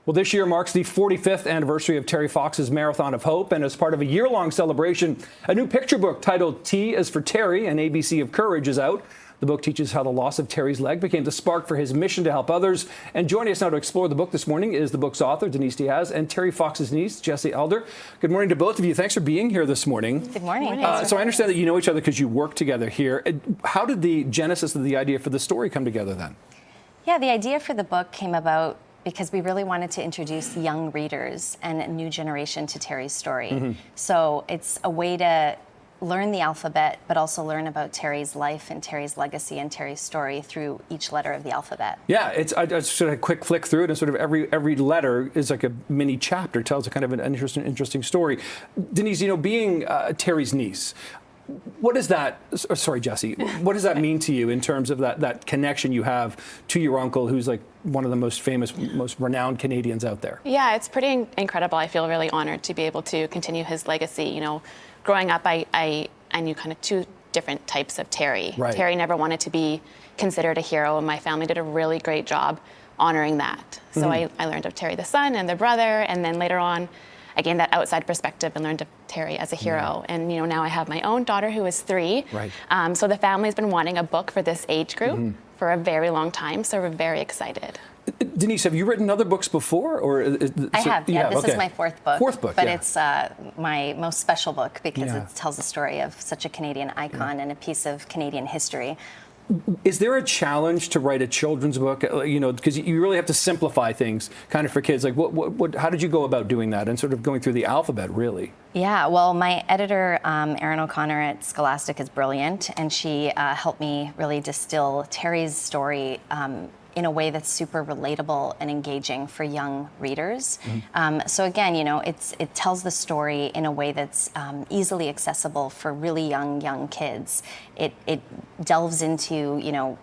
Well, this year marks the 45th anniversary of Terry Fox's Marathon of Hope, and as part of a year-long celebration, a new picture book titled T is for Terry, an ABC of Courage is out. The book teaches how the loss of Terry's leg became the spark for his mission to help others. And joining us now to explore the book this morning is the book's author, Denise Diaz, and Terry Fox's niece, Jessie Alder. Good morning to both of you. Thanks for being here this morning. Good morning. So I understand that you know each other because you work together here. How did the genesis of the idea for the story come together then? Yeah, the idea for the book came about because we really wanted to introduce young readers and a new generation to Terry's story. So it's a way to learn the alphabet, but also learn about Terry's life and Terry's legacy and Terry's story through each letter of the alphabet. Yeah, I just sort of quick flick through it, and sort of every letter is like a mini chapter, tells a kind of an interesting story. Denise, you know, being Terry's niece, what is that? Sorry, Jessie. What does that mean to you in terms of that connection you have to your uncle, who's like one of the most famous, most renowned Canadians out there? Yeah, it's pretty incredible. I feel really honored to be able to continue his legacy. You know, growing up, I knew kind of two different types of Terry. Right. Terry never wanted to be considered a hero, and my family did a really great job honoring that. So I learned of Terry the son and the brother, and then later on, I gained that outside perspective and learned of Terry as a hero. And you know, now I have my own daughter who is 3. Right. So the family's been wanting a book for this age group for a very long time, so we're very excited. Denise, have you written other books before? Or I have, yeah. This is my fourth book. Fourth book, but yeah. It's my most special book because it tells the story of such a Canadian icon and a piece of Canadian history. Is there a challenge to write a children's book? You know, because you really have to simplify things kind of for kids. Like, how did you go about doing that and sort of going through the alphabet, really? Yeah, well, my editor, Erin O'Connor at Scholastic, is brilliant, and she helped me really distill Terry's story in a way that's super relatable and engaging for young readers. So again, you know, it tells the story in a way that's easily accessible for really young kids. It delves into, you know,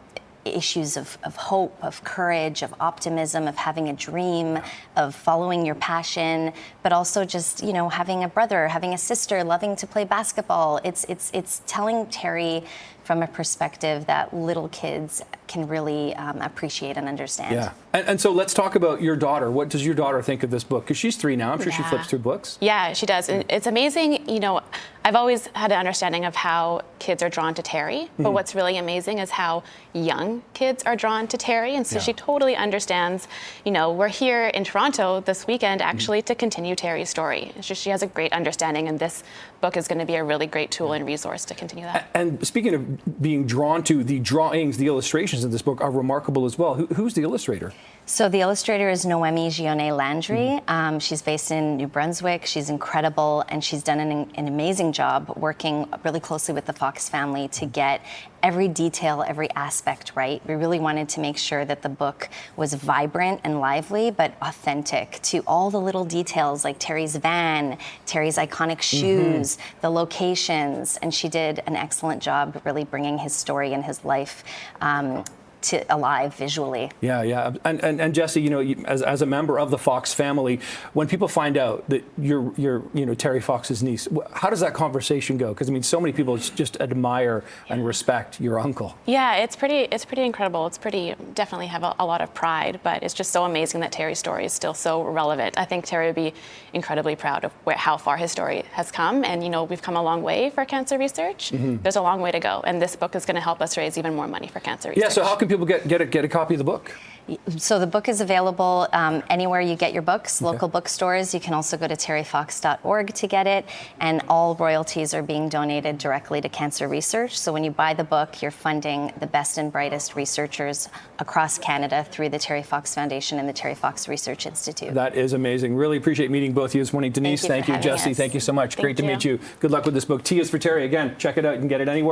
issues of hope, of courage, of optimism, of having a dream, of following your passion, but also just, you know, having a brother, having a sister, loving to play basketball. It's telling Terry from a perspective that little kids can really appreciate and understand. Yeah. And so let's talk about your daughter. What does your daughter think of this book? Because she's 3 now. I'm sure she flips through books. Yeah, she does. And it's amazing. You know, I've always had an understanding of how kids are drawn to Terry. But what's really amazing is how young kids are drawn to Terry. And so she totally understands, you know, we're here in Toronto this weekend actually to continue Terry's story. It's just, she has a great understanding, and this book is going to be a really great tool and resource to continue that. And speaking of being drawn to, the drawings, the illustrations in this book are remarkable as well. Who's the illustrator? So the illustrator is Noemi Gionnet-Landry. She's based in New Brunswick. She's incredible, and she's done an amazing job working really closely with the Fox family to get every detail, every aspect right. We really wanted to make sure that the book was vibrant and lively, but authentic to all the little details, like Terry's van, Terry's iconic shoes, the locations, and she did an excellent job really bringing his story and his life alive visually. Yeah. And Jessie, you know, as a member of the Fox family, when people find out that you're you know, Terry Fox's niece, how does that conversation go? Because I mean, so many people just admire and respect your uncle. Yeah, it's pretty incredible. It's definitely have a lot of pride, but it's just so amazing that Terry's story is still so relevant. I think Terry would be incredibly proud of how far his story has come, and you know, we've come a long way for cancer research. There's a long way to go, and this book is going to help us raise even more money for cancer research. Yeah. So how can people get a copy of the book? So the book is available anywhere you get your books, local bookstores. You can also go to terryfox.org to get it. And all royalties are being donated directly to cancer research. So when you buy the book, you're funding the best and brightest researchers across Canada through the Terry Fox Foundation and the Terry Fox Research Institute. That is amazing. Really appreciate meeting both of you this morning. Denise, thank you. Jessie, thank you so much. Great to meet you. Good luck with this book. T is for Terry. Again, check it out. You can get it anywhere.